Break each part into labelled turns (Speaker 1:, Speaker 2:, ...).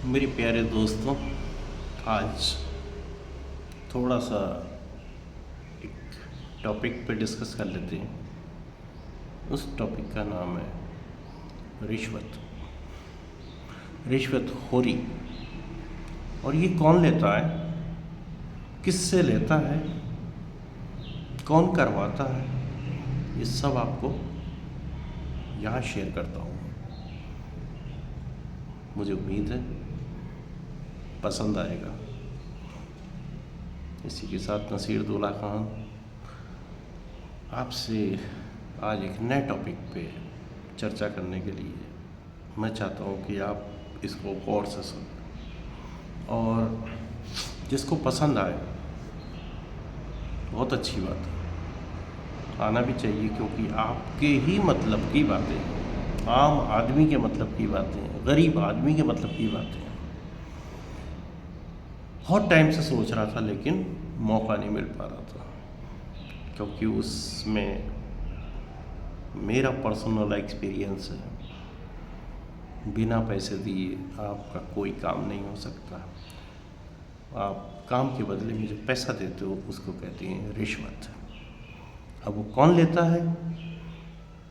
Speaker 1: मेरे प्यारे दोस्तों, आज थोड़ा सा एक टॉपिक पे डिस्कस कर लेते हैं। उस टॉपिक का नाम है रिश्वत। रिश्वतखोरी। और ये कौन लेता है, किससे लेता है, कौन करवाता है, ये सब आपको यहाँ शेयर करता हूँ। मुझे उम्मीद है पसंद आएगा। इसी के साथ नसीर दुल्ला खान आपसे आज एक नए टॉपिक पे चर्चा करने के लिए मैं चाहता हूँ कि आप इसको गौर से सुनें और जिसको पसंद आए बहुत अच्छी बात है, आना भी चाहिए, क्योंकि आपके ही मतलब की बातें, आम आदमी के मतलब की बातें, गरीब आदमी के मतलब की बातें बहुत टाइम से सोच रहा था लेकिन मौका नहीं मिल पा रहा था, क्योंकि उसमें मेरा पर्सनल एक्सपीरियंस है। बिना पैसे दिए आपका कोई काम नहीं हो सकता। आप काम के बदले में जो पैसा देते हो उसको कहते हैं रिश्वत। अब वो कौन लेता है?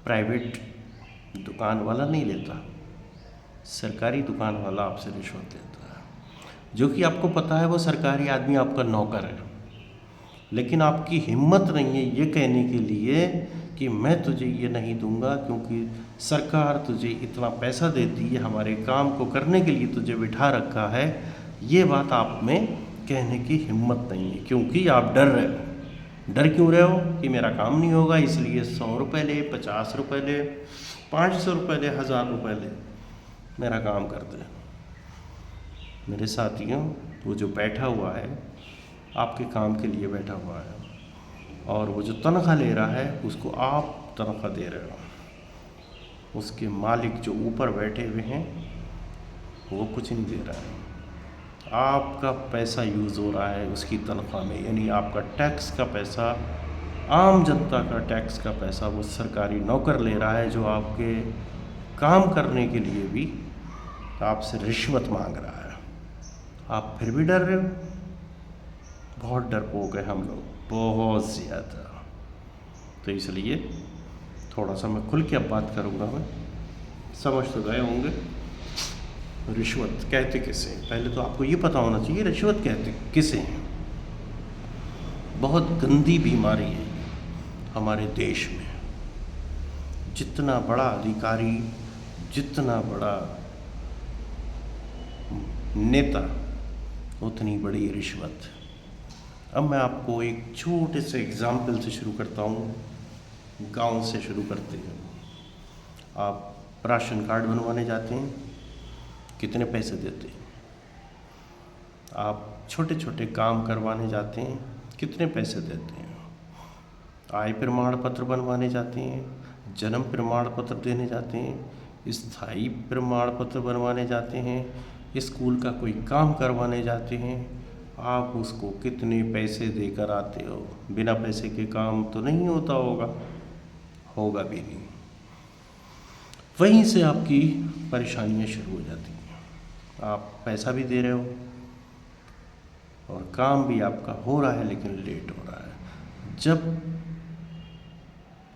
Speaker 1: प्राइवेट दुकान वाला नहीं लेता, सरकारी दुकान वाला आपसे रिश्वत लेता है, जो कि आपको पता है वो सरकारी आदमी आपका नौकर है, लेकिन आपकी हिम्मत नहीं है ये कहने के लिए कि मैं तुझे ये नहीं दूंगा, क्योंकि सरकार तुझे इतना पैसा देती है, हमारे काम को करने के लिए तुझे बिठा रखा है। ये बात आप में कहने की हिम्मत नहीं है, क्योंकि आप डर रहे हो। डर क्यों रहे हो? कि मेरा काम नहीं होगा, इसलिए 100 रुपये ले, 50 रुपये ले, 500 रुपये ले, 1000 रुपये ले, मेरा काम कर दे। मेरे साथियों, वो जो बैठा हुआ है आपके काम के लिए बैठा हुआ है, और वो जो तनख्वाह ले रहा है उसको आप तनख्वाह दे रहे हो। उसके मालिक जो ऊपर बैठे हुए हैं वो कुछ नहीं दे रहा है। आपका पैसा यूज़ हो रहा है उसकी तनख्वाह में, यानी आपका टैक्स का पैसा, आम जनता का टैक्स का पैसा वो सरकारी नौकर ले रहा है, जो आपके काम करने के लिए भी आपसे रिश्वत मांग रहा है। आप फिर भी डर रहे हो। बहुत डरपोक है हम लोग, बहुत ज़्यादा। तो इसलिए थोड़ा सा मैं खुल के अब बात करूँगा। मैं समझ तो गए होंगे रिश्वत कहते किसे। पहले तो आपको ये पता होना चाहिए रिश्वत कहते किसे हैं। बहुत गंदी बीमारी है हमारे देश में। जितना बड़ा अधिकारी, जितना बड़ा नेता, उतनी बड़ी रिश्वत। अब मैं आपको एक छोटे से एग्जाम्पल से शुरू करता हूँ। गांव से शुरू करते हैं। आप राशन कार्ड बनवाने जाते हैं, कितने पैसे देते हैं? आप छोटे छोटे काम करवाने जाते हैं, कितने पैसे देते हैं? आय प्रमाण पत्र बनवाने जाते हैं, जन्म प्रमाण पत्र देने जाते हैं, स्थायी प्रमाण पत्र बनवाने जाते हैं, स्कूल का कोई काम करवाने जाते हैं, आप उसको कितने पैसे देकर आते हो? बिना पैसे के काम तो नहीं होता होगा भी नहीं। वहीं से आपकी परेशानियां शुरू हो जाती हैं। आप पैसा भी दे रहे हो और काम भी आपका हो रहा है, लेकिन लेट हो रहा है। जब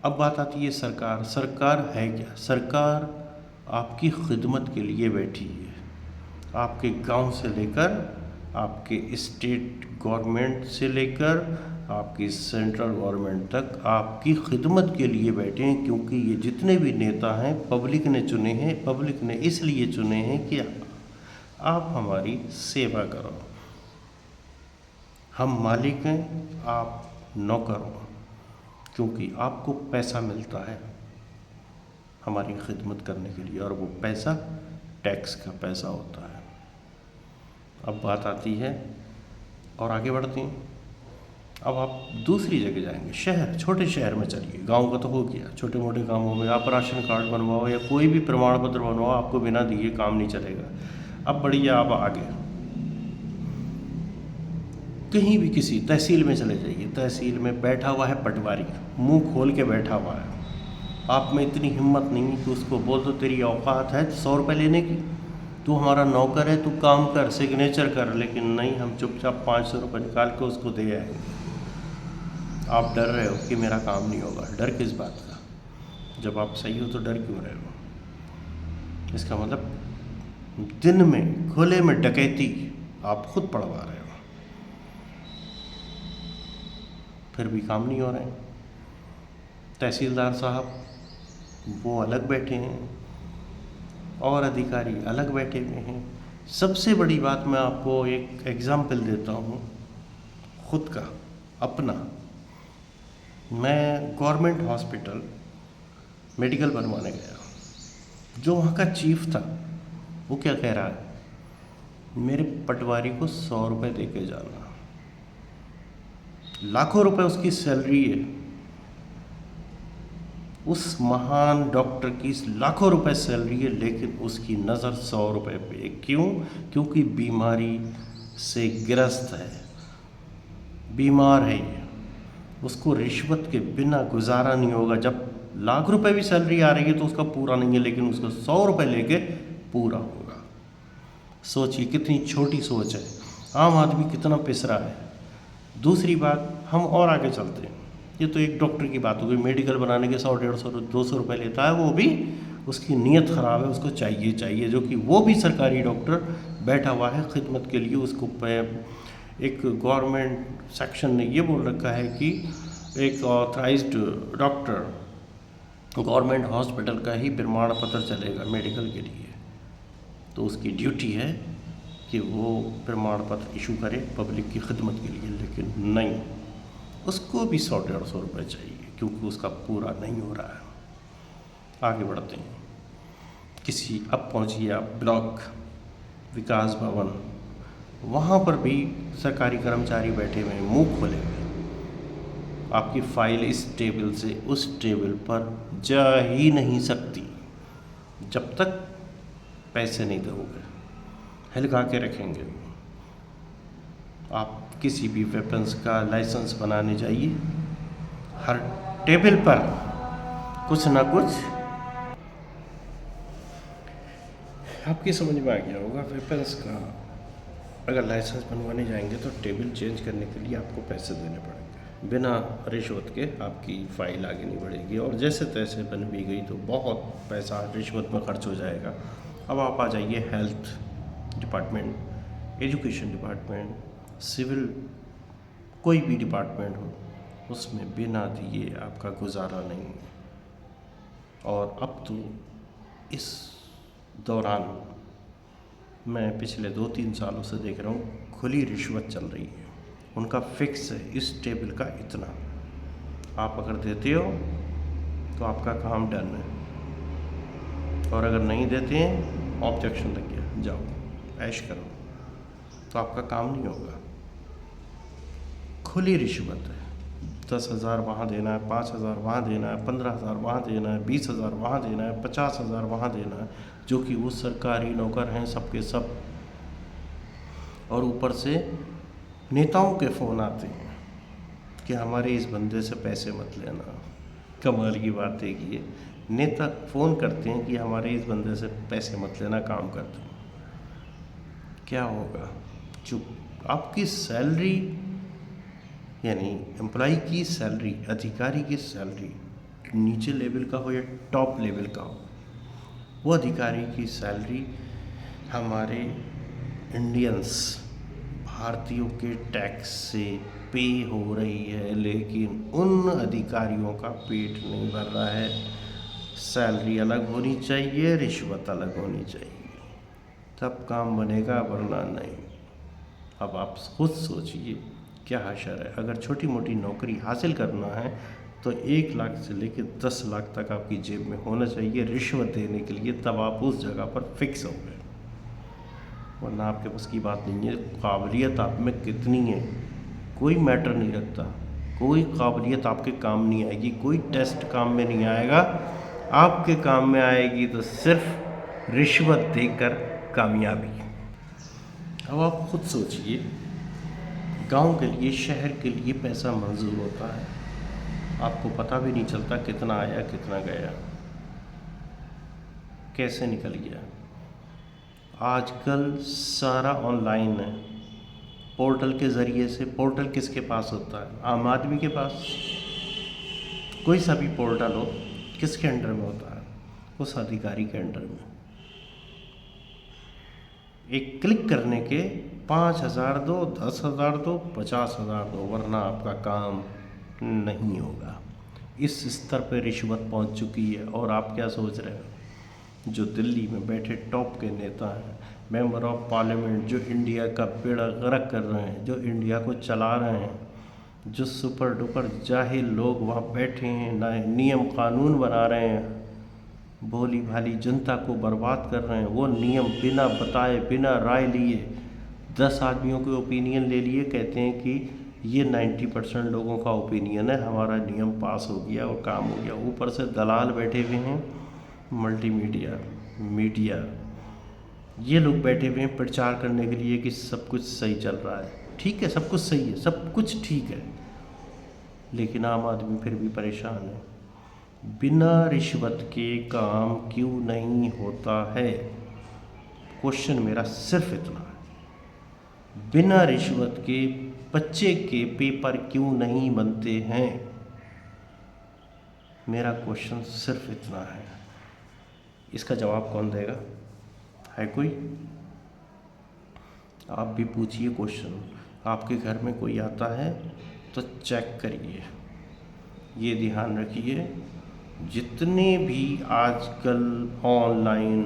Speaker 1: अब बात आती है सरकार है क्या? सरकार आपकी खिदमत के लिए बैठी है। आपके गांव से लेकर, आपके स्टेट गवर्नमेंट से लेकर, आपकी सेंट्रल गवर्नमेंट तक आपकी खिदमत के लिए बैठे हैं, क्योंकि ये जितने भी नेता हैं पब्लिक ने चुने हैं। पब्लिक ने इसलिए चुने हैं कि आप हमारी सेवा करो। हम मालिक हैं, आप नौकर हो, क्योंकि आपको पैसा मिलता है हमारी खिदमत करने के लिए, और वो पैसा टैक्स का पैसा होता है। अब बात आती है और आगे बढ़ते हैं। अब आप दूसरी जगह जाएंगे, शहर, छोटे शहर में चलिए। गांव का तो हो गया, छोटे मोटे कामों में आप राशन कार्ड बनवाओ या कोई भी प्रमाण पत्र बनवाओ, आपको बिना दिए काम नहीं चलेगा। अब बढ़िए आप आगे कहीं भी किसी तहसील में चले जाइए। तहसील में बैठा हुआ है पटवारी, मुंह खोल के बैठा हुआ है। आप में इतनी हिम्मत नहीं कि उसको बोल दो तेरी औकात है 100 रुपये लेने की, तू हमारा नौकर है, तू काम कर, सिग्नेचर कर, लेकिन नहीं, हम चुपचाप 500 रुपये निकाल के उसको दे आएंगे। आप डर रहे हो कि मेरा काम नहीं होगा। डर किस बात का? जब आप सही हो तो डर क्यों रहे हो? इसका मतलब दिन में खुले में डकैती आप खुद पढ़वा रहे हो, फिर भी काम नहीं हो रहे हैं। तहसीलदार साहब वो अलग बैठे हैं और अधिकारी अलग बैठे हुए हैं। सबसे बड़ी बात, मैं आपको एक एग्जाम्पल देता हूँ खुद का, अपना। मैं गवर्नमेंट हॉस्पिटल मेडिकल बनवाने गया। जो वहाँ का चीफ था वो क्या कह रहा है, मेरे पटवारी को 100 रुपये दे के जाना। लाखों रुपए उसकी सैलरी है, उस महान डॉक्टर की लाखों रुपए सैलरी है, लेकिन उसकी नज़र 100 रुपये पे। क्यों? क्योंकि बीमारी से ग्रस्त है, बीमार है ये, उसको रिश्वत के बिना गुजारा नहीं होगा। जब लाख रुपए भी सैलरी आ रही है तो उसका पूरा नहीं है, लेकिन उसको 100 रुपये लेके पूरा होगा। सोचिए कितनी छोटी सोच है, आम आदमी कितना पिस रहा है। दूसरी बात, हम और आगे चलते हैं। ये तो एक डॉक्टर की बात हो गई, मेडिकल बनाने के 100, 150, 200 रुपये लेता है, वो भी उसकी नीयत ख़राब है, उसको चाहिए, जो कि वो भी सरकारी डॉक्टर बैठा हुआ है खिदमत के लिए। उसको एक गवर्नमेंट सेक्शन ने ये बोल रखा है कि एक ऑथराइज्ड डॉक्टर गवर्नमेंट हॉस्पिटल का ही प्रमाण पत्र चलेगा मेडिकल के लिए। तो उसकी ड्यूटी है कि वो प्रमाण पत्र इशू करे पब्लिक की खिदमत के लिए, लेकिन नहीं, उसको भी 100, 150 रुपये चाहिए, क्योंकि उसका पूरा नहीं हो रहा है। आगे बढ़ते हैं। अब पहुँचिए आप ब्लॉक विकास भवन, वहाँ पर भी सरकारी कर्मचारी बैठे हुए हैं, मुँह खोले हुए। आपकी फाइल इस टेबल से उस टेबल पर जा ही नहीं सकती जब तक पैसे नहीं दोगे, हिलका के रखेंगे। आप किसी भी वेपन्स का लाइसेंस बनाने जाइए, हर टेबल पर कुछ ना कुछ आपकी समझ में आ गया होगा। वेपन्स का अगर लाइसेंस बनवाने जाएंगे तो टेबल चेंज करने के लिए आपको पैसे देने पड़ेंगे। बिना रिश्वत के आपकी फ़ाइल आगे नहीं बढ़ेगी, और जैसे तैसे बन भी गई तो बहुत पैसा रिश्वत में खर्च हो जाएगा। अब आप आ जाइए health department, education department, civil, कोई भी डिपार्टमेंट हो, उसमें बिना दिए आपका गुजारा नहीं है। और अब तो इस दौरान मैं पिछले 2-3 सालों से देख रहा हूँ खुली रिश्वत चल रही है। उनका फिक्स है इस टेबल का इतना, आप अगर देते हो तो आपका काम डन है, और अगर नहीं देते हैं, ऑब्जेक्शन लग गया, जाओ ऐश करो, तो आपका काम नहीं होगा। खुली रिश्वत है, 10,000 वहाँ देना है, 5,000 वहाँ देना है, 15,000 वहाँ देना है, 20,000 वहाँ देना है, 50,000 वहाँ देना है, जो कि वो सरकारी नौकर हैं सबके सब। और ऊपर से नेताओं के फ़ोन आते हैं कि हमारे इस बंदे से पैसे मत लेना। कमाल की बात है कि ये नेता फ़ोन करते हैं कि हमारे इस बंदे से पैसे मत लेना, काम कर दो। क्या होगा? चुप। आपकी सैलरी, यानी एम्प्लॉय की सैलरी, अधिकारी की सैलरी, नीचे लेवल का हो या टॉप लेवल का हो, वो अधिकारी की सैलरी हमारे इंडियंस, भारतीयों के टैक्स से पे हो रही है, लेकिन उन अधिकारियों का पेट नहीं भर रहा है। सैलरी अलग होनी चाहिए, रिश्वत अलग होनी चाहिए, तब काम बनेगा, वरना नहीं। अब आप खुद सोचिए क्या हशर है। अगर छोटी मोटी नौकरी हासिल करना है तो 1 लाख से लेकर 10 लाख तक आपकी जेब में होना चाहिए रिश्वत देने के लिए, तब आप उस जगह पर फिक्स हो गए, वरना आपके पास की बात नहीं है। काबिलियत आप में कितनी है कोई मैटर नहीं रखता, कोई काबिलियत आपके काम नहीं आएगी, कोई टेस्ट काम में नहीं आएगा। आपके काम में आएगी तो सिर्फ रिश्वत देकर कामयाबी। अब आप खुद सोचिए, गांव के लिए, शहर के लिए पैसा मंजूर होता है, आपको पता भी नहीं चलता कितना आया कितना गया, कैसे निकल गया। आजकल सारा ऑनलाइन है, पोर्टल के ज़रिए से। पोर्टल किसके पास होता है? आम आदमी के पास। कोई सा भी पोर्टल हो, किसके अंडर में होता है? उस अधिकारी के अंडर में। एक क्लिक करने के 5,000 दो, 10,000 दो, 50,000 दो, वरना आपका काम नहीं होगा। इस स्तर पर रिश्वत पहुंच चुकी है। और आप क्या सोच रहे हो? जो दिल्ली में बैठे टॉप के नेता हैं, मेंबर ऑफ पार्लियामेंट, जो इंडिया का बेड़ा गर्क कर रहे हैं, जो इंडिया को चला रहे हैं, जो सुपर डुपर जाहिल लोग वहाँ बैठे हैं, नियम कानून बना रहे हैं, भोली भाली जनता को बर्बाद कर रहे हैं, वो नियम बिना बताए, बिना राय लिए 10 आदमियों के ओपिनियन ले लिए, कहते हैं कि ये 90% लोगों का ओपिनियन है, हमारा नियम पास हो गया और काम हो गया। ऊपर से दलाल बैठे हुए हैं, मल्टीमीडिया, मीडिया, ये लोग बैठे हुए हैं प्रचार करने के लिए कि सब कुछ सही चल रहा है। ठीक है, सब कुछ सही है, सब कुछ ठीक है, लेकिन आम आदमी फिर भी परेशान है। बिना रिश्वत के काम क्यों नहीं होता है? क्वेश्चन मेरा सिर्फ इतना है। बिना रिश्वत के बच्चे के पेपर क्यों नहीं बनते हैं? मेरा क्वेश्चन सिर्फ इतना है। इसका जवाब कौन देगा? है कोई? आप भी पूछिए क्वेश्चन। आपके घर में कोई आता है तो चेक करिए, ये ध्यान रखिए, जितने भी आजकल ऑनलाइन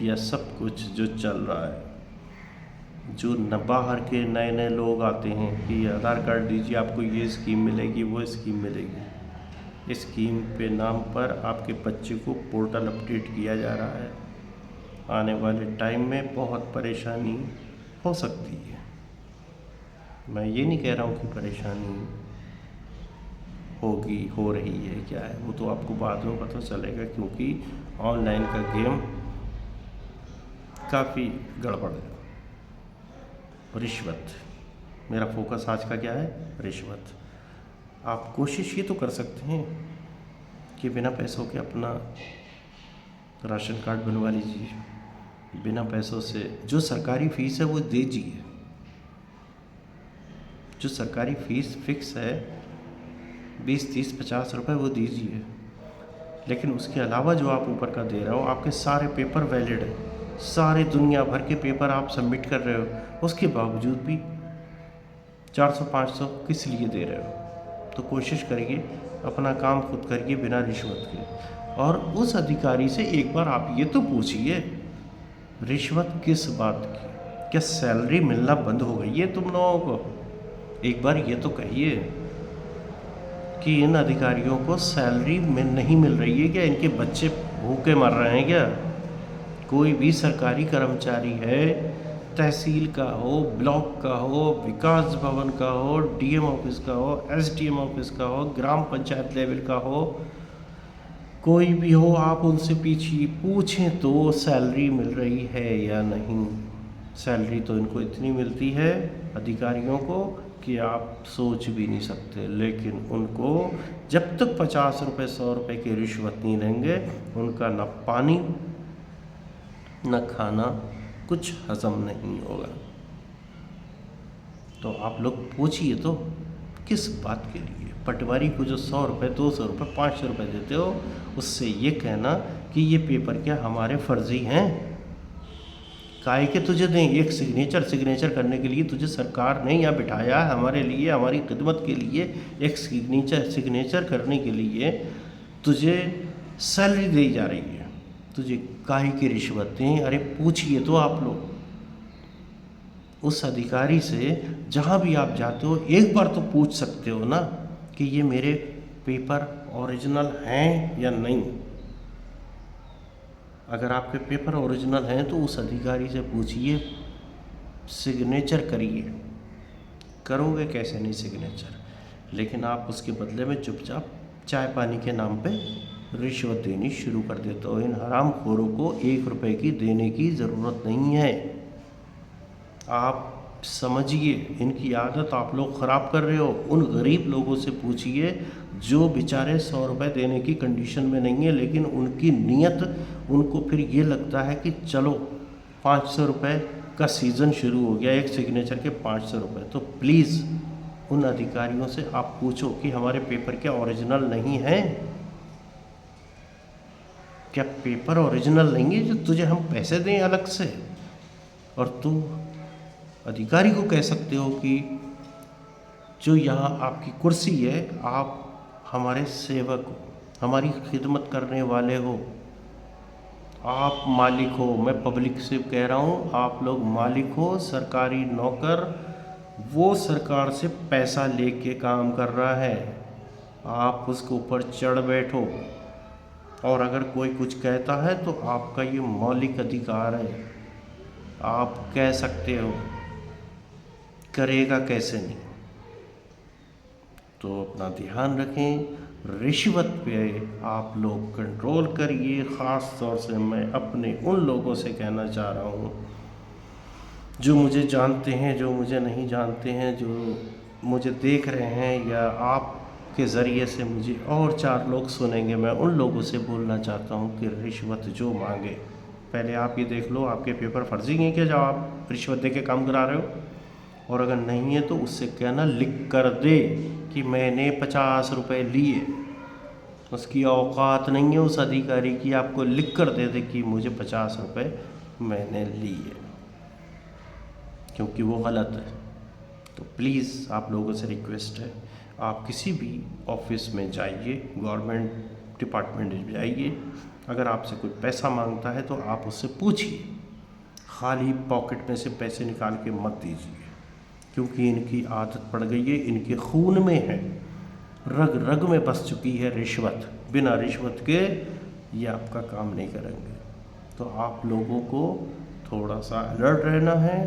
Speaker 1: या सब कुछ जो चल रहा है, जो बाहर के नए नए लोग आते हैं कि आधार कार्ड दीजिए, आपको ये स्कीम मिलेगी, वो स्कीम मिलेगी। इस स्कीम पे नाम पर आपके बच्चे को पोर्टल अपडेट किया जा रहा है। आने वाले टाइम में बहुत परेशानी हो सकती है। मैं ये नहीं कह रहा हूँ कि परेशानी होगी, हो रही है, क्या है, वो तो आपको बाद में पता चलेगा, क्योंकि ऑनलाइन का गेम काफ़ी गड़बड़ है। रिश्वत, मेरा फोकस आज का क्या है? रिश्वत। आप कोशिश ये तो कर सकते हैं कि बिना पैसों के अपना राशन कार्ड बनवा लीजिए। बिना पैसों से जो सरकारी फ़ीस है वो दीजिए। जो सरकारी फ़ीस फिक्स है 20, 30, 50 रुपए, वो दीजिए। लेकिन उसके अलावा जो आप ऊपर का दे रहे हो, आपके सारे पेपर वैलिड है, सारे दुनिया भर के पेपर आप सबमिट कर रहे हो, उसके बावजूद भी 400-500 किस लिए दे रहे हो? तो कोशिश करिए अपना काम खुद करिए बिना रिश्वत के। और उस अधिकारी से एक बार आप ये तो पूछिए, रिश्वत किस बात की? क्या सैलरी मिलना बंद हो गई है तुम लोगों को? एक बार ये तो कहिए कि इन अधिकारियों को सैलरी में नहीं मिल रही है क्या? इनके बच्चे भूखे मर रहे हैं क्या? कोई भी सरकारी कर्मचारी है, तहसील का हो, ब्लॉक का हो, विकास भवन का हो, डीएम ऑफिस का हो, एसडीएम ऑफिस का हो, ग्राम पंचायत लेवल का हो, कोई भी हो, आप उनसे पूछें तो सैलरी मिल रही है या नहीं। सैलरी तो इनको इतनी मिलती है अधिकारियों को कि आप सोच भी नहीं सकते। लेकिन उनको जब तक 50 रुपये 100 रुपये की रिश्वत नहीं देंगे, उनका न पानी न खाना कुछ हजम नहीं होगा। तो आप लोग पूछिए तो किस बात के लिए? पटवारी को जो 100 रुपये 200 रुपये 500 रुपये देते हो, उससे ये कहना कि ये पेपर क्या हमारे फर्जी हैं? काहे के तुझे दें? एक सिग्नेचर करने के लिए तुझे सरकार ने यहाँ बिठाया है, हमारे लिए, हमारी खिदमत के लिए। एक सिग्नेचर करने के लिए तुझे सैलरी दी जा रही है, तुझे काहे की रिश्वत दें? अरे पूछिए तो आप लोग उस अधिकारी से, जहाँ भी आप जाते हो एक बार तो पूछ सकते हो ना कि ये मेरे पेपर ओरिजिनल हैं या नहीं। अगर आपके पेपर ओरिजिनल हैं तो उस अधिकारी से पूछिए, सिग्नेचर करिए। करोगे कैसे नहीं सिग्नेचर? लेकिन आप उसके बदले में चुपचाप चाय पानी के नाम पे रिश्वत देनी शुरू कर देते हो। इन हरामखोरों को 1 रुपए की देने की ज़रूरत नहीं है। आप समझिए, इनकी आदत आप लोग ख़राब कर रहे हो। उन गरीब लोगों से पूछिए जो बेचारे 100 रुपये देने की कंडीशन में नहीं है, लेकिन उनकी नीयत, उनको फिर ये लगता है कि चलो 500 रुपये का सीज़न शुरू हो गया, एक सिग्नेचर के 500 रुपये। तो प्लीज़ उन अधिकारियों से आप पूछो कि हमारे पेपर क्या ओरिजिनल नहीं है? क्या पेपर ओरिजिनल नहीं है जो तुझे हम पैसे दें अलग से? और तू अधिकारी को कह सकते हो कि जो यहाँ आपकी कुर्सी है, आप हमारे सेवक हो, हमारी खिदमत करने वाले हो, आप मालिक हो। मैं पब्लिक से कह रहा हूँ, आप लोग मालिक हो, सरकारी नौकर। वो सरकार से पैसा लेके काम कर रहा है, आप उसके ऊपर चढ़ बैठो। और अगर कोई कुछ कहता है तो आपका ये मौलिक अधिकार है, आप कह सकते हो, करेगा कैसे नहीं। तो अपना ध्यान रखें, रिश्वत पे आप लोग कंट्रोल करिए। ख़ास तौर से मैं अपने उन लोगों से कहना चाह रहा हूँ जो मुझे जानते हैं, जो मुझे नहीं जानते हैं, जो मुझे देख रहे हैं, या आपके ज़रिए से मुझे और 4 लोग सुनेंगे। मैं उन लोगों से बोलना चाहता हूँ कि रिश्वत जो मांगे, पहले आप ये देख लो आपके पेपर फर्जी हैं क्या, जब आप रिश्वत दे के काम करा रहे हो। और अगर नहीं है तो उससे कहना लिख कर दे कि मैंने 50 रुपये लिए। उसकी औकात नहीं है उस अधिकारी की आपको लिख कर दे दे कि मुझे 50 रुपये मैंने लिए, क्योंकि वो गलत है। तो प्लीज़ आप लोगों से रिक्वेस्ट है, आप किसी भी ऑफिस में जाइए, गवर्नमेंट डिपार्टमेंट में जाइए, अगर आपसे कोई पैसा मांगता है तो आप उससे पूछिए, खाली पॉकेट में से पैसे निकाल के मत दीजिए, क्योंकि इनकी आदत पड़ गई है, इनके खून में है, रग रग में बस चुकी है रिश्वत। बिना रिश्वत के ये आपका काम नहीं करेंगे। तो आप लोगों को थोड़ा सा अलर्ट रहना है,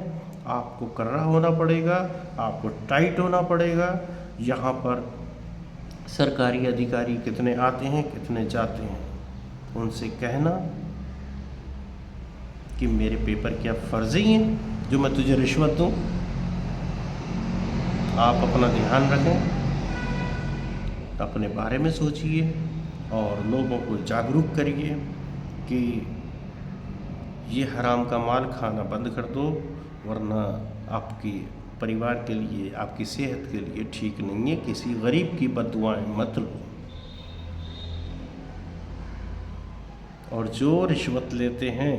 Speaker 1: आपको कर्रा होना पड़ेगा, आपको टाइट होना पड़ेगा। यहाँ पर सरकारी अधिकारी कितने आते हैं, कितने जाते हैं, उनसे कहना कि मेरे पेपर क्या फर्जी हैं जो मैं तुझे रिश्वत दूँ। आप अपना ध्यान रखें, अपने बारे में सोचिए और लोगों को जागरूक करिए कि ये हराम का माल खाना बंद कर दो, वरना आपकी परिवार के लिए, आपकी सेहत के लिए ठीक नहीं है। किसी गरीब की बद्दुआएं मत लो। और जो रिश्वत लेते हैं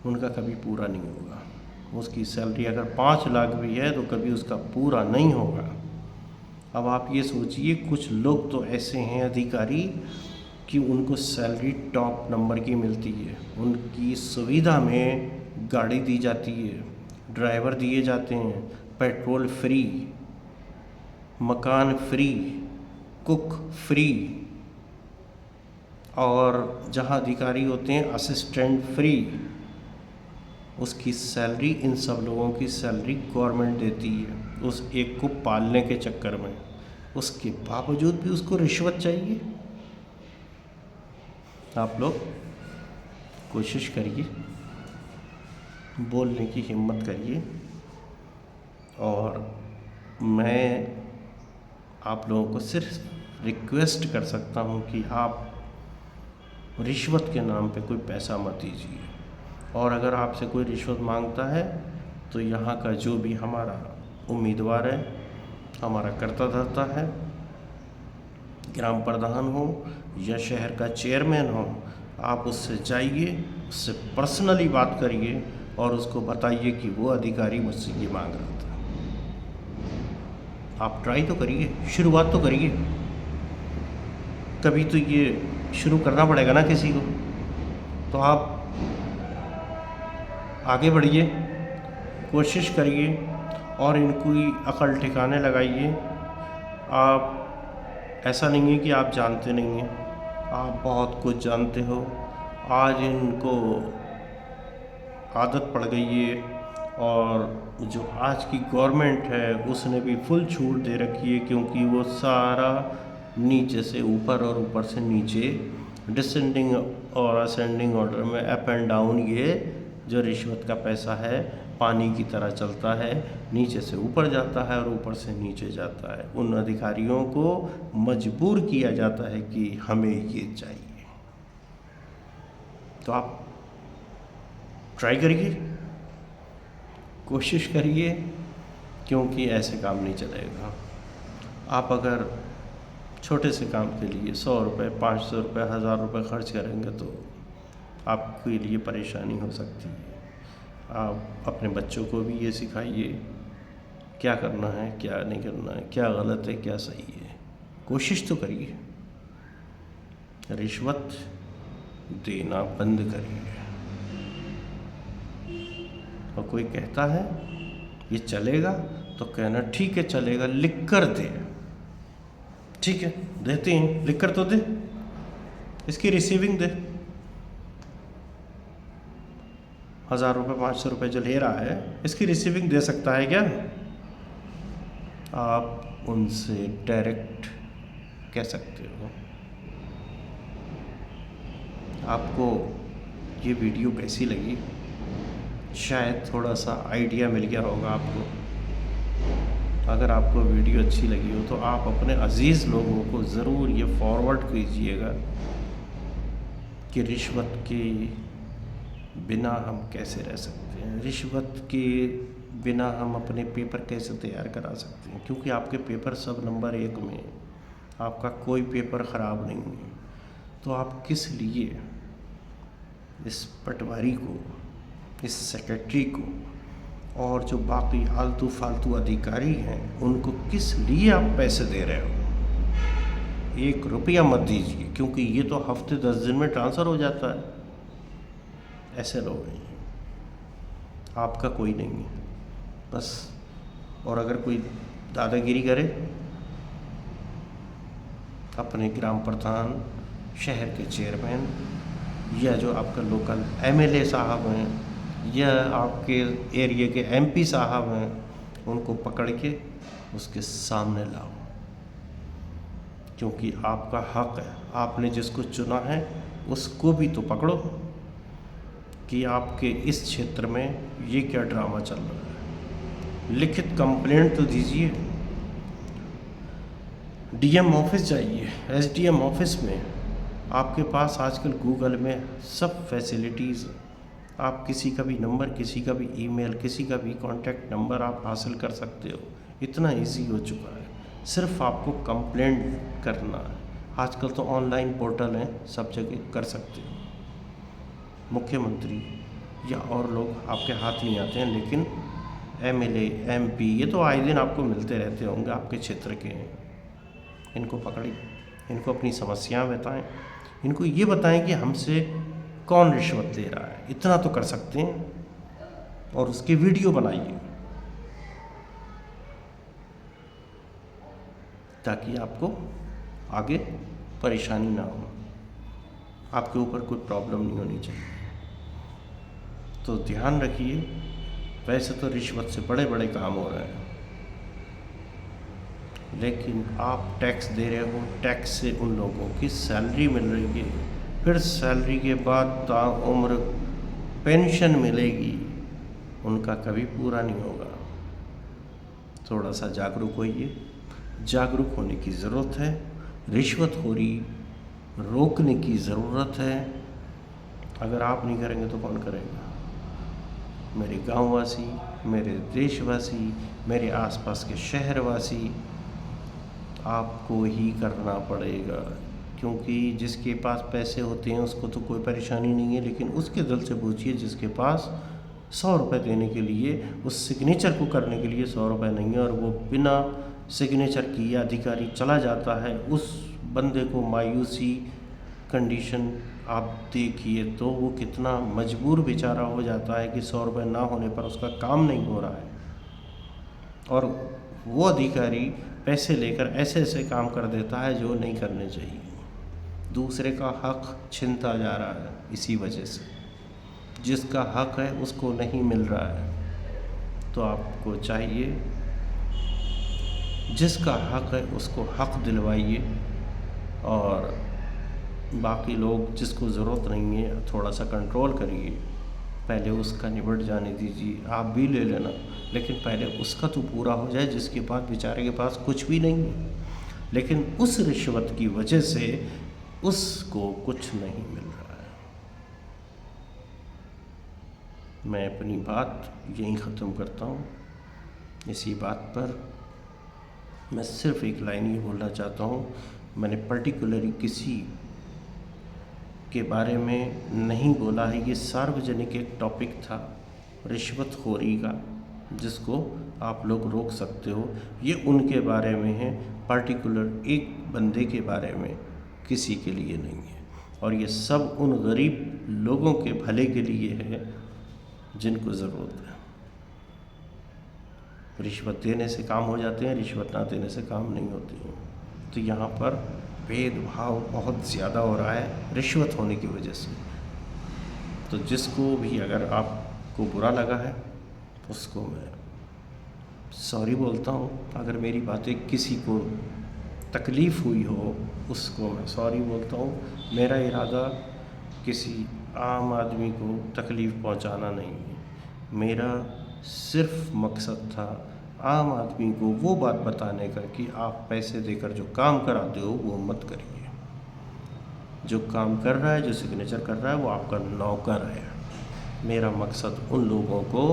Speaker 1: उनका कभी पूरा नहीं होगा। उसकी सैलरी अगर 5 लाख भी है तो कभी उसका पूरा नहीं होगा। अब आप ये सोचिए, कुछ लोग तो ऐसे हैं अधिकारी कि उनको सैलरी टॉप नंबर की मिलती है, उनकी सुविधा में गाड़ी दी जाती है, ड्राइवर दिए जाते हैं, पेट्रोल फ्री, मकान फ्री, कुक फ्री, और जहाँ अधिकारी होते हैं असिस्टेंट फ्री। उसकी सैलरी, इन सब लोगों की सैलरी गवर्नमेंट देती है उस एक को पालने के चक्कर में। उसके बावजूद भी उसको रिश्वत चाहिए। आप लोग कोशिश करिए, बोलने की हिम्मत करिए। और मैं आप लोगों को सिर्फ रिक्वेस्ट कर सकता हूँ कि आप रिश्वत के नाम पे कोई पैसा मत दीजिए। और अगर आपसे कोई रिश्वत मांगता है तो यहाँ का जो भी हमारा उम्मीदवार है, हमारा कर्ता धर्ता है, ग्राम प्रधान हो या शहर का चेयरमैन हो, आप उससे जाइए, उससे पर्सनली बात करिए और उसको बताइए कि वो अधिकारी मुझसे ये मांग रहा था। आप ट्राई तो करिए, शुरुआत तो करिए। कभी तो ये शुरू करना पड़ेगा ना किसी को। तो आप आगे बढ़िए, कोशिश करिए और इनकी अकल ठिकाने लगाइए। आप, ऐसा नहीं है कि आप जानते नहीं हैं, आप बहुत कुछ जानते हो। आज इनको आदत पड़ गई है और जो आज की गवर्नमेंट है उसने भी फुल छूट दे रखी है, क्योंकि वो सारा नीचे से ऊपर और ऊपर से नीचे, डिसेंडिंग और असेंडिंग ऑर्डर में, अप एंड डाउन, ये जो रिश्वत का पैसा है पानी की तरह चलता है, नीचे से ऊपर जाता है और ऊपर से नीचे जाता है। उन अधिकारियों को मजबूर किया जाता है कि हमें ये चाहिए। तो आप ट्राई करिए, कोशिश करिए, क्योंकि ऐसे काम नहीं चलेगा। आप अगर छोटे से काम के लिए 100 रुपये, 500 रुपये, 1000 रुपये खर्च करेंगे तो आपके लिए परेशानी हो सकती है। आप अपने बच्चों को भी ये सिखाइए क्या करना है, क्या नहीं करना है, क्या गलत है, क्या सही है। कोशिश तो करिए, रिश्वत देना बंद करिए। और कोई कहता है ये चलेगा तो कहना ठीक है चलेगा, लिख कर दे। ठीक है, देते हैं, लिख कर तो दे, इसकी रिसीविंग दे। 1000 रुपये, 500 रुपये जो ले रहा है, इसकी रिसीविंग दे सकता है क्या? आप उनसे डायरेक्ट कह सकते हो। आपको ये वीडियो कैसी लगी? शायद थोड़ा सा आइडिया मिल गया होगा आपको। अगर आपको वीडियो अच्छी लगी हो तो आप अपने अजीज़ लोगों को ज़रूर ये फॉरवर्ड कीजिएगा कि रिश्वत के बिना हम कैसे रह सकते हैं, रिश्वत के बिना हम अपने पेपर कैसे तैयार करा सकते हैं। क्योंकि आपके पेपर सब नंबर 1 में, आपका कोई पेपर ख़राब नहीं है। तो आप किस लिए इस पटवारी को, इस सेक्रेटरी को और जो बाकी आलतू फालतू अधिकारी हैं उनको किस लिए आप पैसे दे रहे हो? 1 रुपया मत दीजिए, क्योंकि ये तो हफ्ते 10 दिन में ट्रांसफ़र हो जाता है। ऐसे लोग हैं, आपका कोई नहीं है बस। और अगर कोई दादागिरी करे, अपने ग्राम प्रधान, शहर के चेयरमैन या जो आपका लोकल एमएलए साहब हैं या आपके एरिया के एमपी साहब हैं, उनको पकड़ के उसके सामने लाओ, क्योंकि आपका हक है। आपने जिसको चुना है उसको भी तो पकड़ो कि आपके इस क्षेत्र में ये क्या ड्रामा चल रहा है। लिखित कंप्लेंट तो दीजिए, डीएम ऑफिस जाइए, एसडीएम ऑफिस में। आपके पास आजकल गूगल में सब फैसिलिटीज़, आप किसी का भी नंबर, किसी का भी ईमेल, किसी का भी कॉन्टैक्ट नंबर आप हासिल कर सकते हो। इतना इजी हो चुका है, सिर्फ आपको कंप्लेंट करना है। आजकल तो ऑनलाइन पोर्टल हैं, सब जगह कर सकते हो। मुख्यमंत्री या और लोग आपके हाथ नहीं आते हैं, लेकिन एमएलए, एमपी ये तो आए दिन आपको मिलते रहते होंगे, आपके क्षेत्र के हैं। इनको पकड़िए, इनको अपनी समस्याएं बताएं, इनको ये बताएं कि हमसे कौन रिश्वत ले रहा है। इतना तो कर सकते हैं। और उसकी वीडियो बनाइए ताकि आपको आगे परेशानी ना हो, आपके ऊपर कोई प्रॉब्लम नहीं होनी चाहिए। तो ध्यान रखिए, वैसे तो रिश्वत से बड़े बड़े काम हो रहे हैं, लेकिन आप टैक्स दे रहे हो, टैक्स से उन लोगों की सैलरी मिल रही है, फिर सैलरी के बाद ताउम्र पेंशन मिलेगी, उनका कभी पूरा नहीं होगा। थोड़ा सा जागरूक होइए, जागरूक होने की ज़रूरत है। रिश्वतखोरी रोकने की ज़रूरत है। अगर आप नहीं करेंगे तो कौन करेगा? मेरे गांववासी, मेरे देशवासी, मेरे आसपास के शहरवासी, आपको ही करना पड़ेगा। क्योंकि जिसके पास पैसे होते हैं उसको तो कोई परेशानी नहीं है, लेकिन उसके दिल से पूछिए जिसके पास 100 रुपये देने के लिए, उस सिग्नेचर को करने के लिए 100 रुपये नहीं है, और वो बिना सिग्नेचर किए अधिकारी चला जाता है, उस बंदे को मायूसी कंडीशन आप देखिए तो वो कितना मजबूर बेचारा हो जाता है कि 100 रुपये ना होने पर उसका काम नहीं हो रहा है। और वो अधिकारी पैसे लेकर ऐसे ऐसे काम कर देता है जो नहीं करने चाहिए। दूसरे का हक छीनता जा रहा है इसी वजह से। जिसका हक है उसको नहीं मिल रहा है। तो आपको चाहिए जिसका हक है उसको हक दिलवाइए, और बाकी लोग जिसको ज़रूरत नहीं है थोड़ा सा कंट्रोल करिए। पहले उसका निबट जाने दीजिए, आप भी ले लेना, लेकिन पहले उसका तो पूरा हो जाए जिसके पास, बेचारे के पास कुछ भी नहीं है, लेकिन उस रिश्वत की वजह से उसको कुछ नहीं मिल रहा है। मैं अपनी बात यहीं ख़त्म करता हूँ। इसी बात पर मैं सिर्फ एक लाइन ये बोलना चाहता हूँ, मैंने पर्टिकुलरली किसी के बारे में नहीं बोला है। ये सार्वजनिक एक टॉपिक था रिश्वतखोरी का, जिसको आप लोग रोक सकते हो। ये उनके बारे में है, पर्टिकुलर एक बंदे के बारे में, किसी के लिए नहीं है। और ये सब उन गरीब लोगों के भले के लिए है जिनको ज़रूरत है। रिश्वत देने से काम हो जाते हैं, रिश्वत ना देने से काम नहीं होती है। तो यहाँ पर भेदभाव बहुत ज़्यादा हो रहा है रिश्वत होने की वजह से। तो जिसको भी अगर आपको बुरा लगा है उसको मैं सॉरी बोलता हूँ। अगर मेरी बातें किसी को तकलीफ़ हुई हो उसको मैं सॉरी बोलता हूँ। मेरा इरादा किसी आम आदमी को तकलीफ़ पहुँचाना नहीं है। मेरा सिर्फ मकसद था आम आदमी को वो बात बताने का कि आप पैसे देकर जो काम कराते हो वो मत करिए। जो काम कर रहा है, जो सिग्नेचर कर रहा है, वो आपका नौकर है। मेरा मकसद उन लोगों को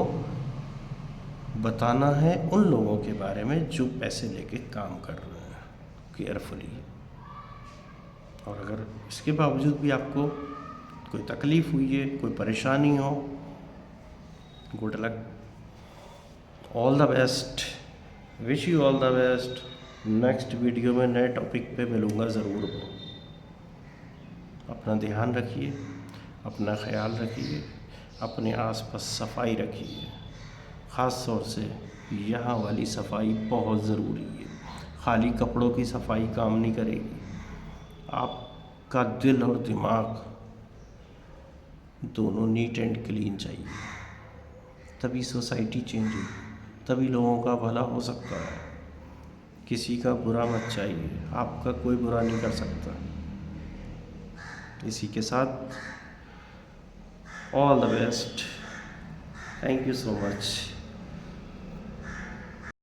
Speaker 1: बताना है, उन लोगों के बारे में जो पैसे लेके काम कर रहे हैं केयरफुली। और अगर इसके बावजूद भी आपको कोई तकलीफ़ हुई है, कोई परेशानी हो, good luck, all the best, wish you all the best. Next video में नए टॉपिक पे मिलूँगा ज़रूर। अपना ध्यान रखिए, अपना ख्याल रखिए, अपने आसपास सफाई रखिए। ख़ास तौर से यहाँ वाली सफाई बहुत ज़रूरी है। खाली कपड़ों की सफाई काम नहीं करेगी। आपका दिल और दिमाग दोनों नीट एंड क्लीन चाहिए, तभी सोसाइटी चेंज होगी, तभी लोगों का भला हो सकता है। किसी का बुरा मत चाहिए, आपका कोई बुरा नहीं कर सकता। इसी के साथ all the best, thank you so much.